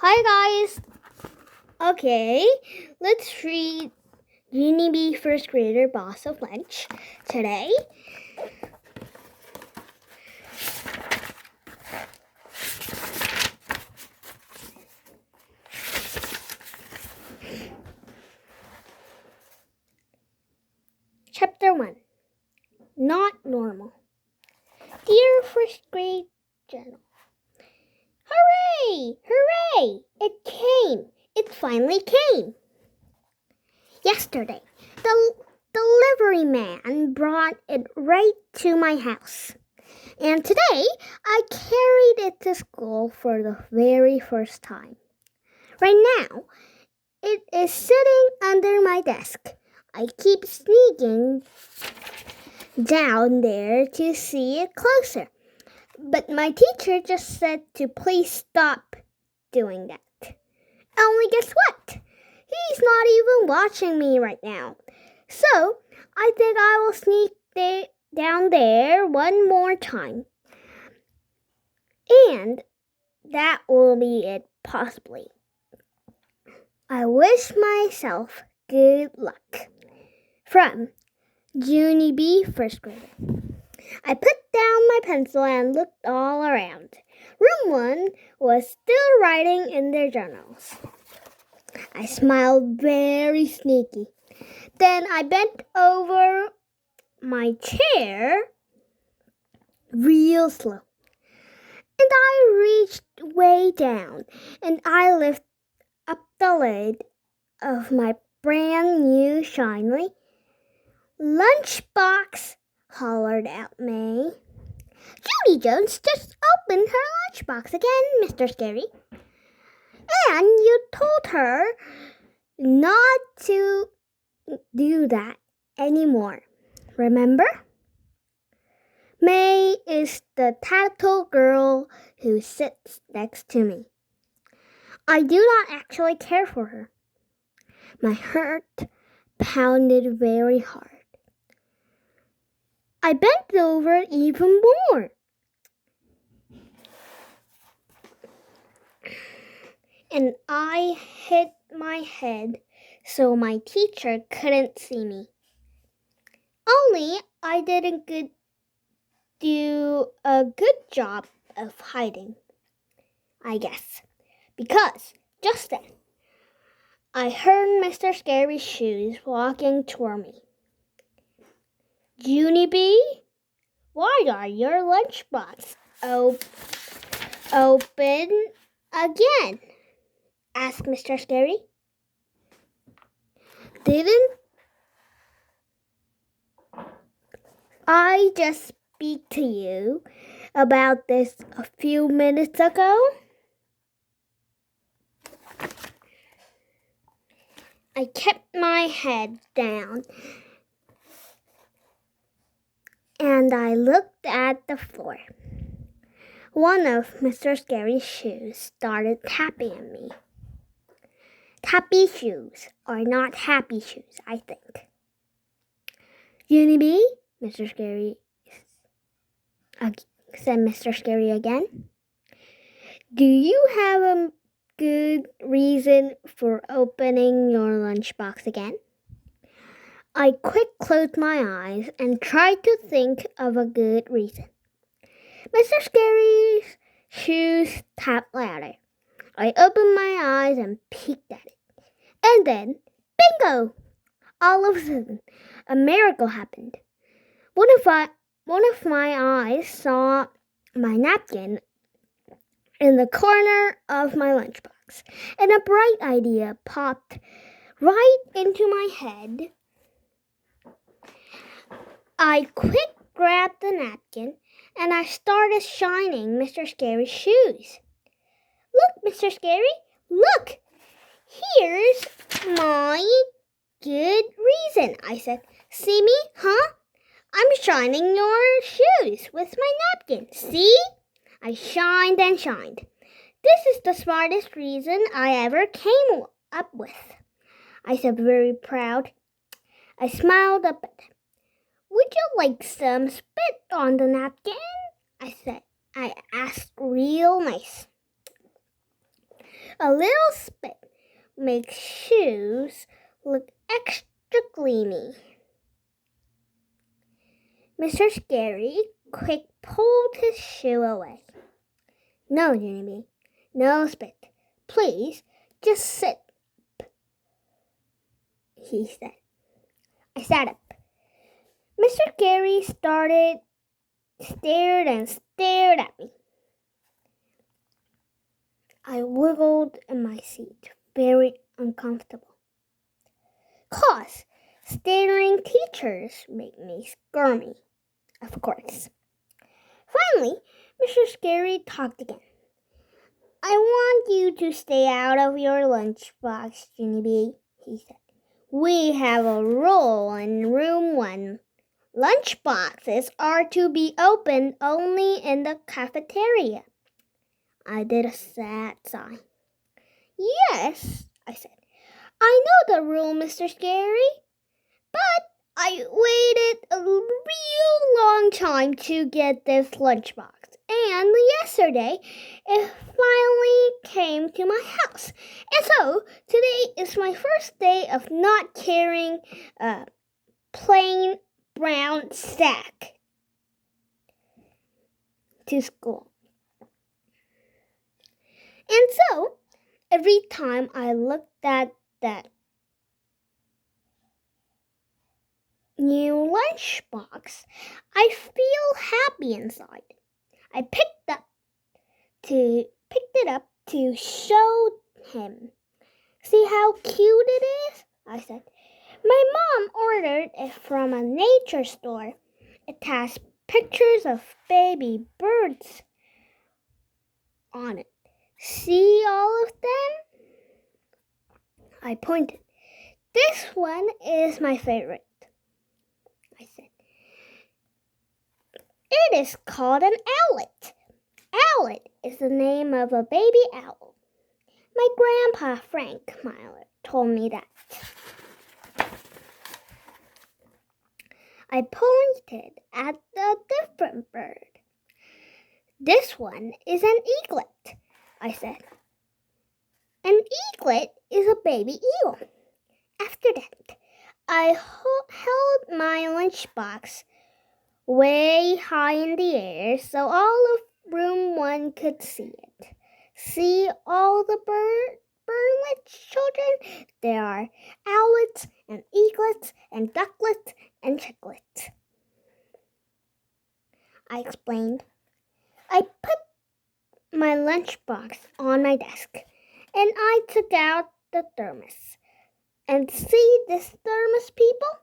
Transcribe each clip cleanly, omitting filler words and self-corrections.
Hi guys! Okay, let's read Junie B. First Grader Boss of Lunch today. Chapter 1. Not Normal. Dear First Grade Journal. Hooray! Hooray! It came! It finally came! Yesterday, the delivery man brought it right to my house. And today, I carried it to school for the very first time. Right now, it is sitting under my desk. I keep sneaking down there to see it closer. But my teacher just said to please stop doing that. Only guess what? He's not even watching me right now. So, I think I will sneak down there one more time. And that will be it, possibly. I wish myself good luck. From Junie B. First Grader. I put down my pencil and looked all around. Room 1 was still writing in their journals. I smiled very sneaky. Then I bent over my chair real slow. And I reached way down and I lifted up the lid of my brand new shiny lunchbox, hollered at May. Judy Jones just opened her lunchbox again, Mr. Scary. And you told her not to do that anymore. Remember? May is the tattoo girl who sits next to me. I do not actually care for her. My heart pounded very hard. I bent over even more. And I hit my head so my teacher couldn't see me. Only I didn't do a good job of hiding, I guess. Because just then, I heard Mr. Scary's shoes walking toward me. Junie B., why are your lunchbox open again? Asked Mr. Scary. Didn't I just speak to you about this a few minutes ago? I kept my head down and I looked at the floor. One of Mr. Scary's shoes started tapping at me. Tappy shoes are not happy shoes, I think. Junie B., Mr. Scary said Mr. Scary again. Do you have a good reason for opening your lunchbox again? I quick closed my eyes and tried to think of a good reason. Mr. Scary's shoes tapped louder. I opened my eyes and peeked at it. And then, bingo! All of a sudden, a miracle happened. One of my eyes saw my napkin in the corner of my lunchbox, and a bright idea popped right into my head. I quick grabbed the napkin, and I started shining Mr. Scary's shoes. Look, Mr. Scary, look! Here's my good reason, I said. See me, huh? I'm shining your shoes with my napkin. See? I shined and shined. This is the smartest reason I ever came up with, I said, very proud. I smiled up at him. Would you like some spit on the napkin? I asked real nice. A little spit makes shoes look extra gleamy. Mr. Scary quick pulled his shoe away. No, Junie, no spit. Please, just sit, he said. I sat up. Mr. Scary stared at me. I wiggled in my seat, very uncomfortable. 'Cause staring teachers make me squirmy, of course. Finally, Mr. Scary talked again. I want you to stay out of your lunchbox, Junie, he said. We have a rule in room 1. Lunchboxes are to be opened only in the cafeteria. I did a sad sigh. Yes, I said. I know the rule, Mr. Scary, but I waited a real long time to get this lunchbox. And yesterday, it finally came to my house. And so, today is my first day of not carrying a plain brown sack to school. And so, every time I looked at that new lunchbox, I feel happy inside. I picked it up to show him. See how cute it is? I said. My mom ordered it from a nature store. It has pictures of baby birds on it. See all of them? I pointed. This one is my favorite, I said. It is called an owlet. Owlet is the name of a baby owl. My grandpa Frank Myler told me that. I pointed at a different bird. This one is an eaglet, I said. An eaglet is a baby eagle. After that, I held my lunchbox way high in the air so all of room 1 could see it. See all the birdlet children? There are owlets and eaglets and ducklets and chicklets, I explained. I put my lunchbox on my desk and I took out the thermos. And see this thermos, people?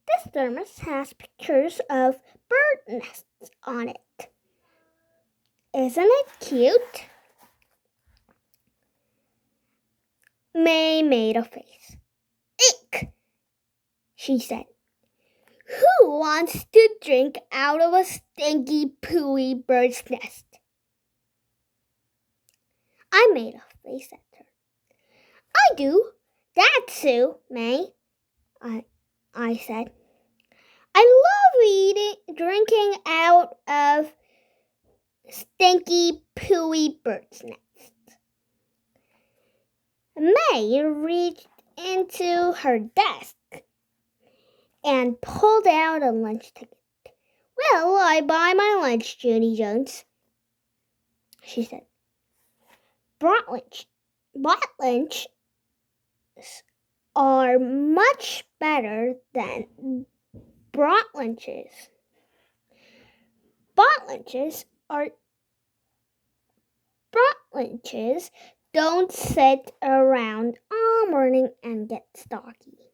This thermos has pictures of bird nests on it. Isn't it cute? May made a face. Ick, she said. Who wants to drink out of a stinky, pooey bird's nest? I made a face at her. I do. That's Sue, May, I said. I love drinking out of stinky, pooey bird's nests. May reached into her desk and pulled out a lunch ticket. Well, I buy my lunch, Junie Jones, she said. Brought lunch are much better than brought lunches. Brought lunches don't sit around all morning and get stocky.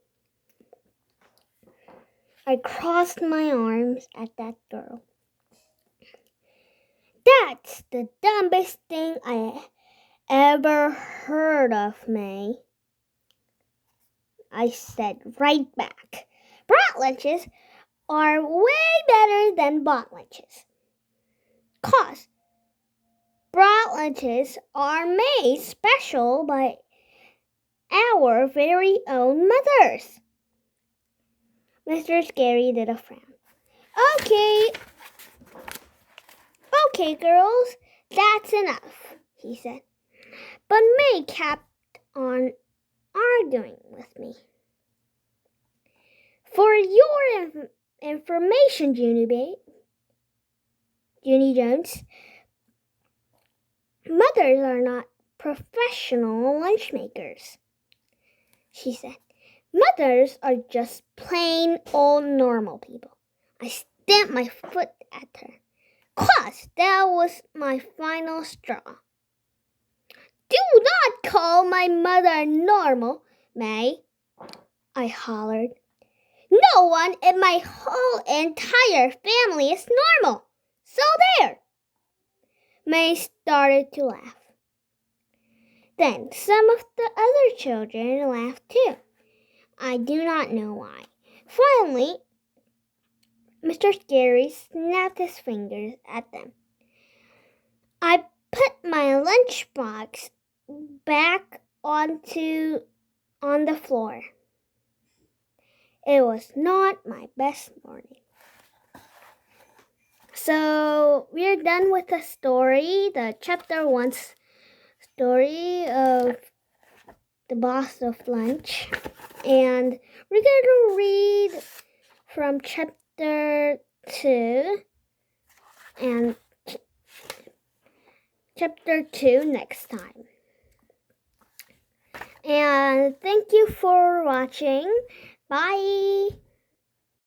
I crossed my arms at that girl. That's the dumbest thing I ever heard of, May, I said right back. Brought lunches are way better than bought lunches. 'Cause brought lunches are made special by our very own mothers. Mr. Scary did a frown. Okay, girls, that's enough, he said. But May kept on arguing with me. For your information, Junie Jones, mothers are not professional lunch makers, she said. Mothers are just plain old normal people. I stamped my foot at her. 'Cause that was my final straw. Do not call my mother normal, May, I hollered. No one in my whole entire family is normal. So there. May started to laugh. Then some of the other children laughed too. I do not know why. Finally, Mr. Scary snapped his fingers at them. I put my lunchbox back on the floor. It was not my best morning. So we're done with the story, the chapter 1 story of the box of lunch. And we're going to read from chapter 2 and chapter 2 next time. And thank you for watching. Bye.